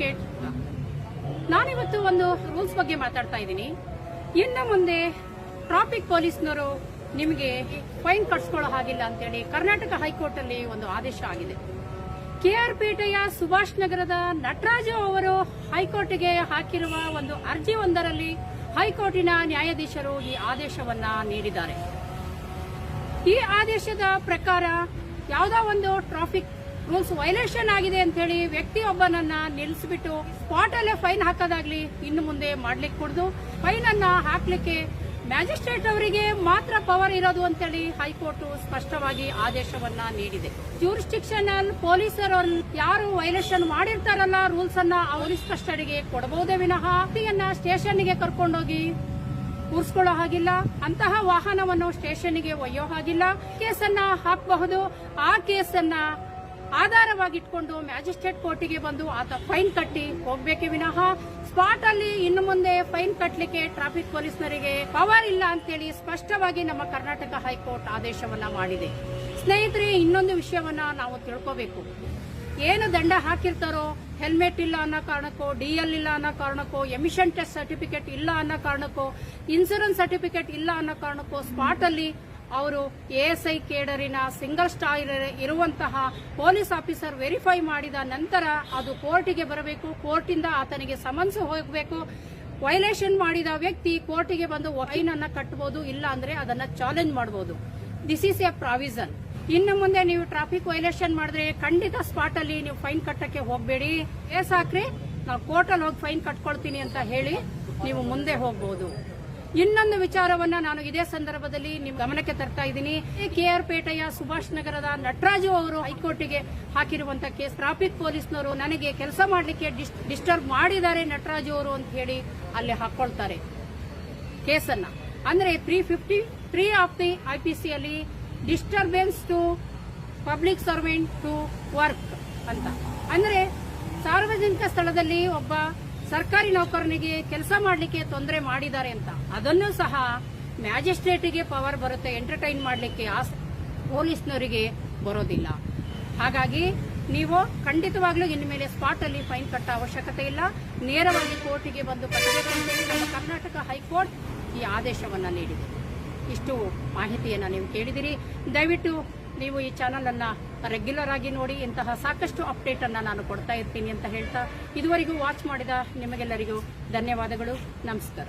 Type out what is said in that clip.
Advocate. ನಾನಿವತ್ತು ಒಂದು rules ಬಗ್ಗೆ ಮಾತಾಡ್ತಾ ಇದ್ದೀನಿ. ಇನ್ನು ಮುಂದೆ ಟ್ರಾಫಿಕ್ ಪೊಲೀಸ್ನವರು ನಿಮಗೆ ಫೈನ್ ಕಟ್ಸ್ಕೊಳ್ಳೋ ಹಾಗಿಲ್ಲ ಅಂತೇಳಿ ಕರ್ನಾಟಕ ಹೈಕೋರ್ಟ್ ಅಲ್ಲಿ ಒಂದು ಆದೇಶ ಆಗಿದೆ. ಕೆಆರ್ ಪೇಟೆಯ ಸುಭಾಷ್ ನಗರದ ನಟರಾಜು ಅವರು ಹೈಕೋರ್ಟ್ಗೆ ಹಾಕಿರುವ ಒಂದು ಅರ್ಜಿ ಒಂದರಲ್ಲಿ ಹೈಕೋರ್ಟಿನ ನ್ಯಾಯಾಧೀಶರು ಈ ಆದೇಶವನ್ನ ನೀಡಿದ್ದಾರೆ. ಈ ಆದೇಶದ ಪ್ರಕಾರ ಯಾವುದೋ ಒಂದು ಟ್ರಾಫಿಕ್ ರೂಲ್ಸ್ ವೈಲೇಷನ್ ಆಗಿದೆ ಅಂತ ಹೇಳಿ ವ್ಯಕ್ತಿಯೊಬ್ಬನನ್ನ ನಿಲ್ಲಿಸಿಬಿಟ್ಟು ಸ್ಪಾಟ್ ಅಲ್ಲೇ ಫೈನ್ ಹಾಕೋದಾಗ್ಲಿ ಇನ್ನು ಮುಂದೆ ಮಾಡ್ಲಿಕ್ಕೆ ಕೊಡದು. ಫೈನ್ ಅನ್ನ ಹಾಕ್ಲಿಕ್ಕೆ ಮ್ಯಾಜಿಸ್ಟ್ರೇಟ್ ಅವರಿಗೆ ಮಾತ್ರ ಪವರ್ ಇರೋದು ಅಂತೇಳಿ ಹೈಕೋರ್ಟ್ ಸ್ಪಷ್ಟವಾಗಿ ಆದೇಶವನ್ನ ನೀಡಿದೆ. ಜ್ಯೂರಿಸ್ಡಿಕ್ಷನಲ್ ಪೊಲೀಸರು ಯಾರು ವೈಲೇಷನ್ ಮಾಡಿರ್ತಾರಲ್ಲ ರೂಲ್ಸ್ ಅನ್ನ ಪೊಲೀಸ್ ಕಸ್ಟಡಿಗೆ ಕೊಡಬಹುದೇ ವಿನಃ ಸ್ಟೇಷನ್ಗೆ ಕರ್ಕೊಂಡೋಗಿ ಕೂರಿಸ್ಕೊಳ್ಳೋ ಹಾಗಿಲ್ಲ. ಅಂತಹ ವಾಹನವನ್ನು ಸ್ಟೇಷನ್ಗೆ ಒಯ್ಯೋ ಹಾಗಿಲ್ಲ. ಕೇಸನ್ನ ಹಾಕಬಹುದು. ಆ ಕೇಸನ್ನ ಆಧಾರವಾಗಿಟ್ಕೊಂಡು ಮ್ಯಾಜಿಸ್ಟ್ರೇಟ್ ಕೋರ್ಟಿಗೆ ಬಂದು ಆತ ಫೈನ್ ಕಟ್ಟಿ ಹೋಗ್ಬೇಕೆ ವಿನಃ ಸ್ಪಾಟ್ ಅಲ್ಲಿ ಇನ್ನು ಮುಂದೆ ಫೈನ್ ಕಟ್ಟಲಿಕ್ಕೆ ಟ್ರಾಫಿಕ್ ಪೊಲೀಸ್ನರಿಗೆ ಪವರ್ ಇಲ್ಲ ಅಂತೇಳಿ ಸ್ಪಷ್ಟವಾಗಿ ನಮ್ಮ ಕರ್ನಾಟಕ ಹೈಕೋರ್ಟ್ ಆದೇಶವನ್ನ ಮಾಡಿದೆ. ಸ್ನೇಹಿತರೆ, ಇನ್ನೊಂದು ವಿಷಯವನ್ನ ನಾವು ತಿಳ್ಕೋಬೇಕು. ಏನು ದಂಡ ಹಾಕಿರ್ತಾರೋ ಹೆಲ್ಮೆಟ್ ಇಲ್ಲ ಅನ್ನೋ ಕಾರಣಕ್ಕೋ, ಡಿಎಲ್ ಇಲ್ಲ ಅನ್ನೋ ಕಾರಣಕ್ಕೋ, ಎಮಿಷನ್ ಟೆಸ್ಟ್ ಸರ್ಟಿಫಿಕೇಟ್ ಇಲ್ಲ ಅನ್ನೋ ಕಾರಣಕ್ಕೋ, ಇನ್ಸೂರೆನ್ಸ್ ಸರ್ಟಿಫಿಕೇಟ್ ಇಲ್ಲ ಅನ್ನೋ ಕಾರಣಕ್ಕೋ ಸ್ಪಾಟ್ ಅಲ್ಲಿ ಅವರು ಎಎಸ್ಐ ಕೇಡರಿನ ಸಿಂಗಲ್ ಸ್ಟಾರ್ ಇರುವಂತಹ ಪೊಲೀಸ್ ಆಫೀಸರ್ ವೆರಿಫೈ ಮಾಡಿದ ನಂತರ ಅದು ಕೋರ್ಟಿಗೆ ಬರಬೇಕು. ಕೋರ್ಟಿಂದ ಆತನಿಗೆ ಸಮನ್ಸ್ ಹೋಗಬೇಕು. ವೈಲೇಷನ್ ಮಾಡಿದ ವ್ಯಕ್ತಿ ಕೋರ್ಟಿಗೆ ಬಂದು ಫೈನ್ ಅನ್ನ ಕಟ್ಟಬಹುದು, ಇಲ್ಲ ಅಂದ್ರೆ ಅದನ್ನ ಚಾಲೆಂಜ್ ಮಾಡಬಹುದು. This is A provision. ಇನ್ನು ಮುಂದೆ ನೀವು ಟ್ರಾಫಿಕ್ ವೈಲೇಷನ್ ಮಾಡಿದ್ರೆ ಖಂಡಿತ ಸ್ಪಾಟ್ ಅಲ್ಲಿ ನೀವು ಫೈನ್ ಕಟ್ಟಕ್ಕೆ ಹೋಗಬೇಡಿ. ಕೇಸ್ ಹಾಕ್ರಿ, ನಾವು ಕೋರ್ಟಲ್ಲಿ ಹೋಗಿ ಫೈನ್ ಕಟ್ಕೊಳ್ತೀನಿ ಅಂತ ಹೇಳಿ ನೀವು ಮುಂದೆ ಹೋಗಬಹುದು. ಇನ್ನೊಂದು ವಿಚಾರವನ್ನ ನಾನು ಇದೇ ಸಂದರ್ಭದಲ್ಲಿ ನಿಮ್ಮ ಗಮನಕ್ಕೆ ತರ್ತಾ ಇದ್ದೀನಿ. ಕೆಆರ್ ಪೇಟೆಯ ಸುಭಾಷ್ ನಗರದ ನಟರಾಜು ಅವರು ಹೈಕೋರ್ಟಿಗೆ ಹಾಕಿರುವಂತಹ ಕೇಸ್ ಟ್ರಾಫಿಕ್ ಪೊಲೀಸ್ನವರು ನನಗೆ ಕೆಲಸ ಮಾಡಲಿಕ್ಕೆ ಡಿಸ್ಟರ್ಬ್ ಮಾಡಿದ್ದಾರೆ ನಟರಾಜು ಅವರು ಅಂತ ಹೇಳಿ ಅಲ್ಲಿ ಹಾಕೊಳ್ತಾರೆ ಕೇಸನ್ನ. ಅಂದ್ರೆ 353 ಆಫ್ ದಿ ಐಪಿಸಿ ಅಲ್ಲಿ disturbance to public servant to work ಅಂತ. ಅಂದ್ರೆ ಸಾರ್ವಜನಿಕ ಸ್ಥಳದಲ್ಲಿ ಒಬ್ಬ ಸರ್ಕಾರಿ ನೌಕರನಿಗೆ ಕೆಲಸ ಮಾಡಲಿಕ್ಕೆ ತೊಂದರೆ ಮಾಡಿದ್ದಾರೆ ಅಂತ. ಅದನ್ನು ಸಹ ಮ್ಯಾಜಿಸ್ಟ್ರೇಟ್ಗೆ ಪವರ್ ಬರುತ್ತೆ ಎಂಟರ್ಟೈನ್ ಮಾಡಲಿಕ್ಕೆ, ಪೊಲೀಸ್ನವರಿಗೆ ಬರೋದಿಲ್ಲ. ಹಾಗಾಗಿ ನೀವು ಖಂಡಿತವಾಗ್ಲೂ ಇನ್ನು ಮೇಲೆ ಸ್ಪಾಟ್ ಅಲ್ಲಿ ಫೈನ್ ಕಟ್ಟ ಅವಶ್ಯಕತೆ ಇಲ್ಲ. ನೇರವಾಗಿ ಕೋರ್ಟಿಗೆ ಬಂದು ಕಟ್ಟಬೇಕು ಅಂತೇಳಿ ನಮ್ಮ ಕರ್ನಾಟಕ ಹೈಕೋರ್ಟ್ ಈ ಆದೇಶವನ್ನ ನೀಡಿದೆ. ಇಷ್ಟು ಮಾಹಿತಿಯನ್ನ ನೀವು ಕೇಳಿದಿರಿ. ದಯವಿಟ್ಟು ನೀವು ಈ ಚಾನಲ್ ಅನ್ನ ರೆಗ್ಯುಲರ್ ಆಗಿ ನೋಡಿ. ಇಂತಹ ಸಾಕಷ್ಟು ಅಪ್ಡೇಟ್ ಅನ್ನ ನಾನು ಕೊಡ್ತಾ ಇರ್ತೀನಿ ಅಂತ ಹೇಳ್ತಾ ಇದುವರೆಗೂ ವಾಚ್ ಮಾಡಿದ ನಿಮಗೆಲ್ಲರಿಗೂ ಧನ್ಯವಾದಗಳು. ನಮಸ್ಕಾರ.